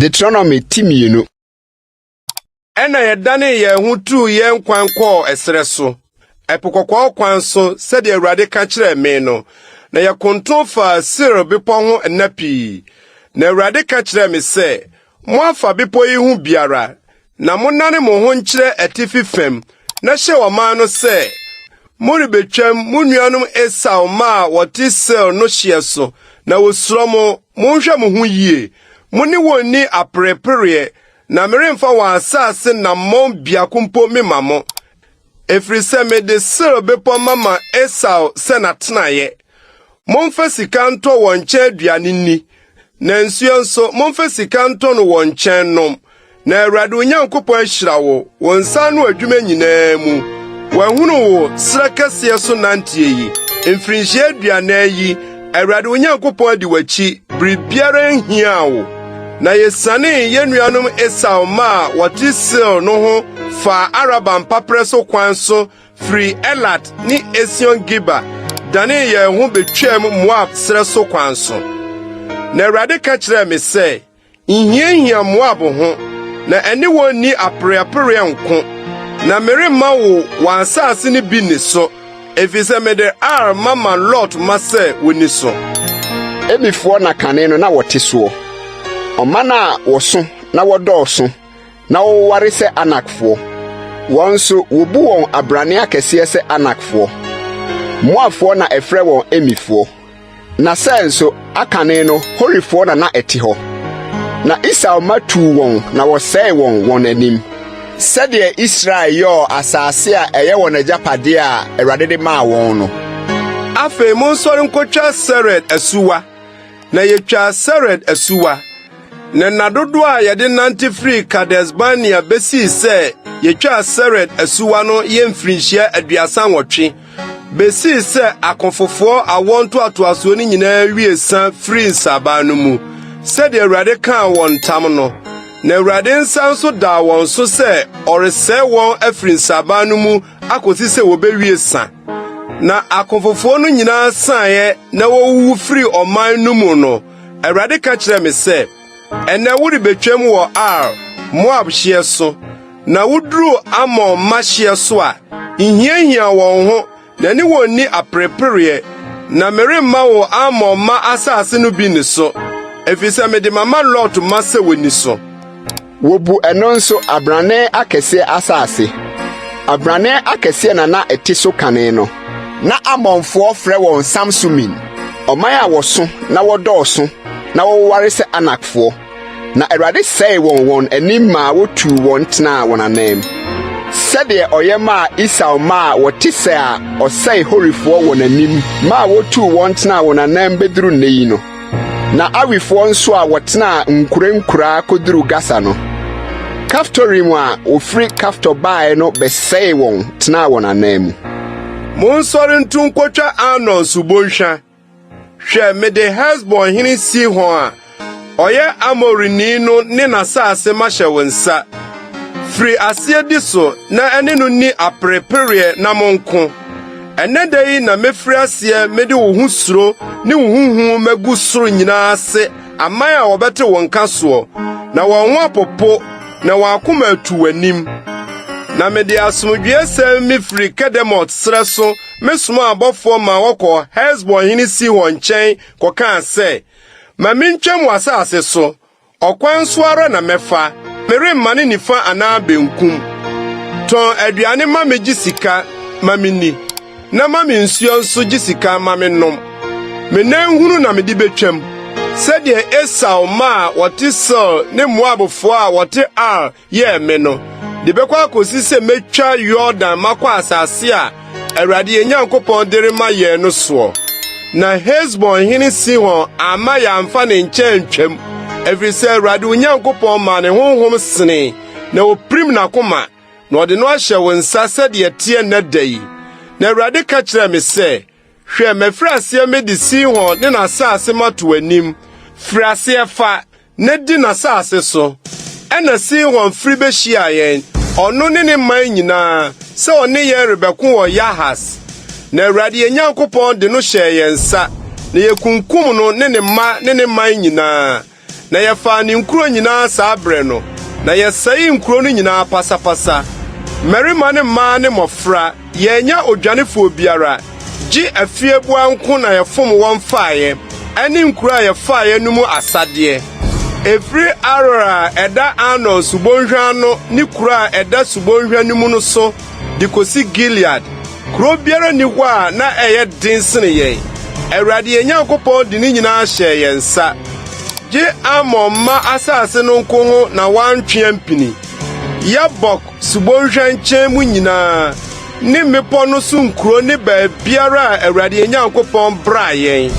Deuteronomy Chapter. Ena yedane ye hutu ye nkwanko esreso. Epokokwa kwanso sede Awurade ka kire me no. Na ye kontonfa sir bepo ho enapi. Na Awurade ka kire me se, mo afa bepo yi hu biara, na monane mo ho nkire atifi fam. Na hye oman no se, mo rebetwam mo nuanom Esau ma wote sel no hye so. Na wosuro mo nhwe mo ho yie. Muni woni aprepere na meremfa wa asase na mon biakumpo me mamo. Efrise me de sir bepo mama Esau se na tenaye. Monfa sika nto won nche aduane ni. Na nsuo nso monfa sika nto no won nche nom. Na Awurade Onyankopɔn ahyira wo won san no adwuma nyinaa mu. Wahunu wo srakase so nantie yi. Mfrinhye aduane yi Awurade Onyankopɔn di wachi bribiara nhia wo. Na yesane yenuanom Esau ma wote sel no ho fa Araba mpapre so kwan so free Elat ni Esion Giba dane ye ho betwam Moab sre so kwan so. Na Awurade ka kire me se, nhia Moab ho na ene woni apreapre nko na meremma wo wansase ne bi ni so efise me de mama Lot mase woni so. Emifo na kane no na wote so. Omana woso na wodoso na woware se Anakfo. Wonso wobu won abrane akese se Anakfo. Moafo na efre won Emifo. Na senso Akane no Horifo na eti ho. Na Esau matu won na wosɛe won anim. Sɛdeɛ Israel yo asase a ɛyɛ won agapade a Awurade de maa won no. Afei monsɔre nkotwa Sered asuwa. Na yetwa Sered asuwa. Na nadodo a yɛde nante free Kades Barnea besi se yetwa Sered asuwa no yemfrinhyia aduasa nwɔtwe. Besi se akonfofo awonto atoaso ni nyinaa wiesa free nsaba no mu. Sɛde Awurade kan won tam no. Na Awurade nsan so da won so se ɔresɛ won afiri nsaba no mu akosi se wobewiesa. Na akonfofo no nyinaa sae na wowu free ɔman no mu no. Awurade ka kire me se, ene wuri betwam wo Moab hye so na wuduru Amon ma hye so a nhia won ho na ni wonni aprepere na meremma wo Amon ma asase no bi ni so efise me de mama Lot ma se woni so. Wobu eno nso abrane akese asase. Abrane akese na eti so kane no. Na Amonfo frɛ won Samsumin. Oman a woso na wodoso na woware se Anakfo. Na Awurade sɛe won anim ma wotu won tena won anam. Sɛdeɛ ɔyɛ ma Esau ma wote sɛ a ɔsɛe Horifo won anim ma wotu won tena won anam beduru nei no. Na Awifo nso a wotena nkura koduru Gasa no. Kaftorim a ofri Kaftor bae no besɛe won tena won anam. Monsɔre ntu nkotwa Anon subonhwa. Hwɛ me de Hesbon hene Sihon a Oye Amorini no ne nasase ma hye wonsa. Free asie di so na ene no ni aprepere na monko. Ene dei na mefri asie mede wo hu suro ne wo huhu magu soro nyina ase aman a wobete won kaso na won ho apopo na wakoma atu wanim. Na mede asomdwe sem mefri Kedemot sre so mesoma abofo ma wokɔ Hesbon hene Sihon nkyɛn kɔka se, ma mentwam wasase so, ɔkwan so ara na mefa, meremma ne nifa anaa benkum. Tɔn aduane ma megye sika, ma menni, na ma me nsuo nso gye sika ma menom. Menan hunu na mede betwam, sɛdeɛ Esau ma a wɔte Sel ne Moabfo a wɔte Ar yɛ me no, de bɛkɔ akosi sɛ metwa Yordan makɔ asase a Awurade Nyankopɔn de rema yɛ no soɔ. Na Hesbon hene Sihon ama yamfa ne nkyɛn twam efrise Awurade Onyankopɔn ma ne honhom sene na oprim na koma na ɔde no ahyɛ wo nsa sɛdeɛ tie na dai. Na Awurade ka kyerɛ me sɛ, hwɛ mafrase me de Sihon ne n'asase mato anim frase fa ne di n'asase so ɛna Sihon firi behia yɛn ɔno ne ne man nyinaa sɛ ɔne yɛn rebɛko wɔ Yahas. Na Awurade Nyankopɔn de no hyɛ yɛn nsa na yekunkum no ne ne mma ne ne man nyinaa. na yɛfaa ne nkuro nyinaa saa bere no, na yɛsɛe nkuro no nyinaa pasapasa. Mmarima ne mmaa ne mmɔfra, yɛnya odwanefoɔ biara, gye afiebua nko na yɛfom wɔn faeɛ, ɛne nkuro a yɛfaeɛ no mu asadeɛ. Efiri Arora ɛda Arnon subonhwa no ne kuro a ɛda subonhwa no mu no so, de kosi Gilead, kuro biara ni hɔ a na ɛyɛ den sene yɛn. Awurade yɛn Nyankopɔn de ne nyinaa hyɛ yɛn nsa. Gye Amon mma asase no nko ho na wantwe mpini. Yabok subonhwa nkyɛn mu nyinaa, ne mmepɔ no so nkuro ne baabiara a Awurade yɛn Nyankopɔn braa yɛn.